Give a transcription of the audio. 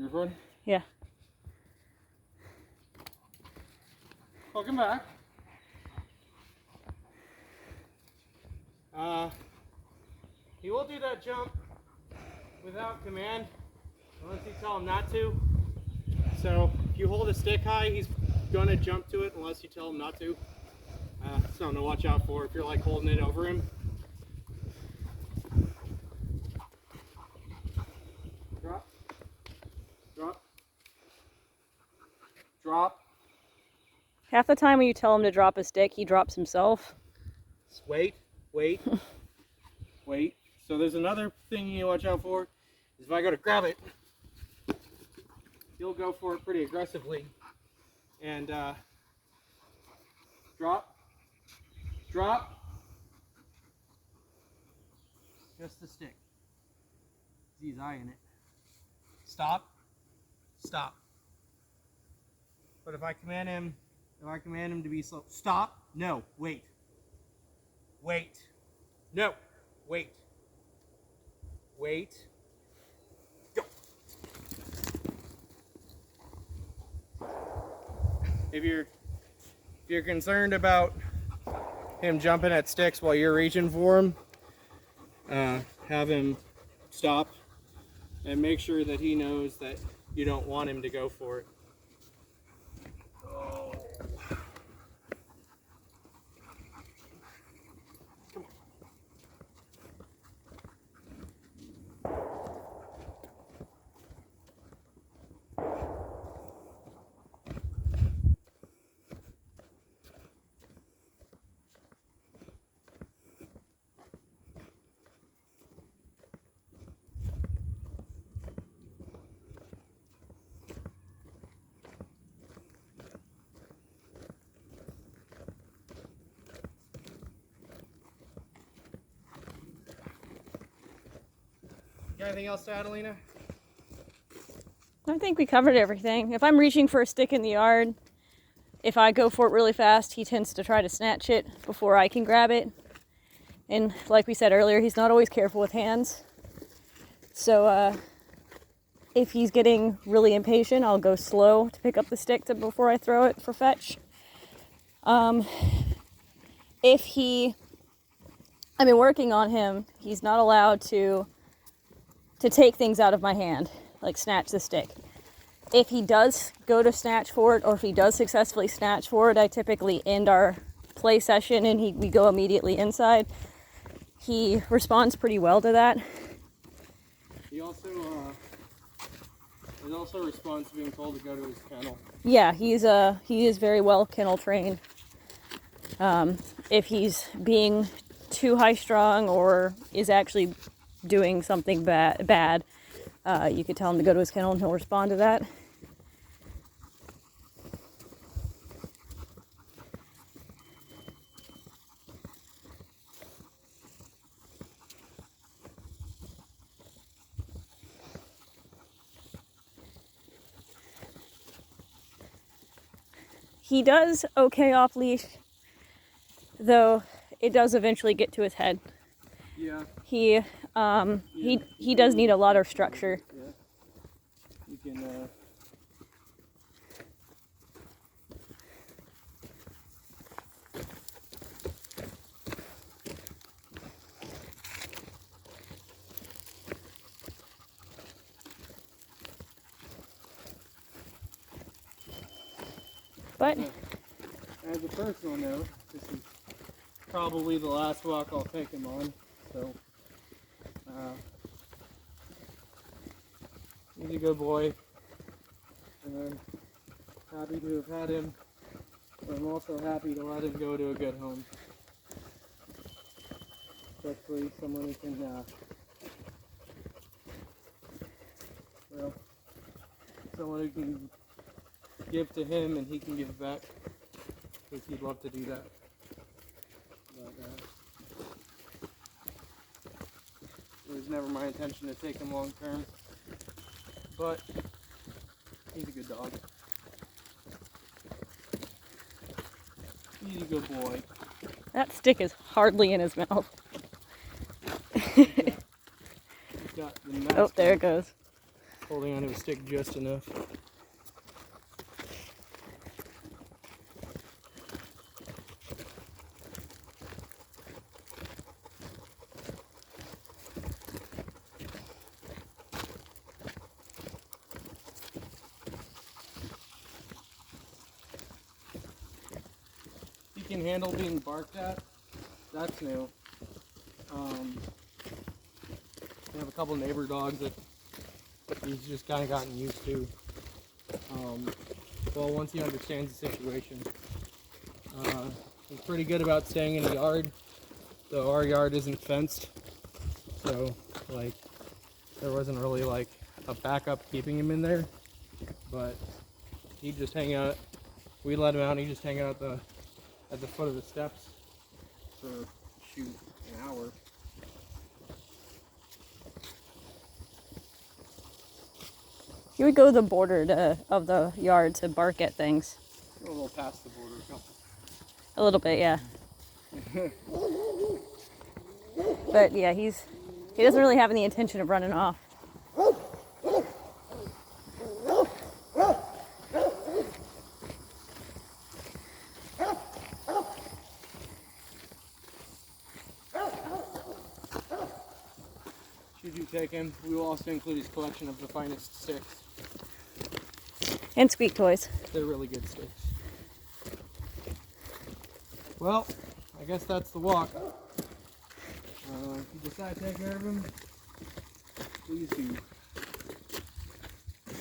You recording? Yeah. Welcome back. He will do that jump without command, unless you tell him not to. So if you hold a stick high, he's gonna jump to it unless you tell him not to. Something to watch out for if you're like holding it over him. Drop. Drop. Drop. Half the time when you tell him to drop a stick, he drops himself. Wait, wait, wait. So there's another thing you need to watch out for, is if I go to grab it, he'll go for it pretty aggressively. And drop, drop, just the stick. He's eyeing it. Stop, stop. But if I command him to be slow, stop, no, wait. Wait. No. Wait. Wait. Go. If you're concerned about him jumping at sticks while you're reaching for him, have him stop and make sure that he knows that you don't want him to go for it. Got anything else to add, Alina? I think we covered everything. If I'm reaching for a stick in the yard, if I go for it really fast, he tends to try to snatch it before I can grab it. And like we said earlier, he's not always careful with hands. So if he's getting really impatient, I'll go slow to pick up the stick before I throw it for fetch. I've been working on him, he's not allowed to take things out of my hand, like snatch the stick. If he does go to snatch for it, or if he does successfully snatch for it, I typically end our play session and we go immediately inside. He responds pretty well to that. He also responds to being told to go to his kennel. Yeah, he is very well kennel trained. If he's being too high strung or is actually doing something bad, you could tell him to go to his kennel and he'll respond to that. He does okay off leash, though it does eventually get to his head. Yeah. He does need a lot of structure. Yeah. You can But as a personal note, this is probably the last walk I'll take him on, so he's a good boy, and I'm happy to have had him, but I'm also happy to let him go to a good home, especially someone who can, someone who can give to him and he can give back, because he'd love to do that. But, it was never my intention to take him long term, but he's a good dog. He's a good boy. that stick is hardly in his mouth. He's got the Oh, there it goes. holding onto a stick just enough. He can handle being barked at. That's new. We have a couple neighbor dogs that he's just kind of gotten used to. Well, once he understands the situation, he's pretty good about staying in the yard. So our yard isn't fenced, so like there wasn't really like a backup keeping him in there. But he'd just hang out. We let him out, and he'd just hang out at the foot of the steps for shoot an hour. You would go to the border of the yard to bark at things. A little past the border. A little bit, yeah. But yeah, he doesn't really have any intention of running off. Should you take him, we will also include his collection of the finest sticks. And squeak toys. They're really good sticks. Well, I guess that's the walk. If you decide to take care of him, please do.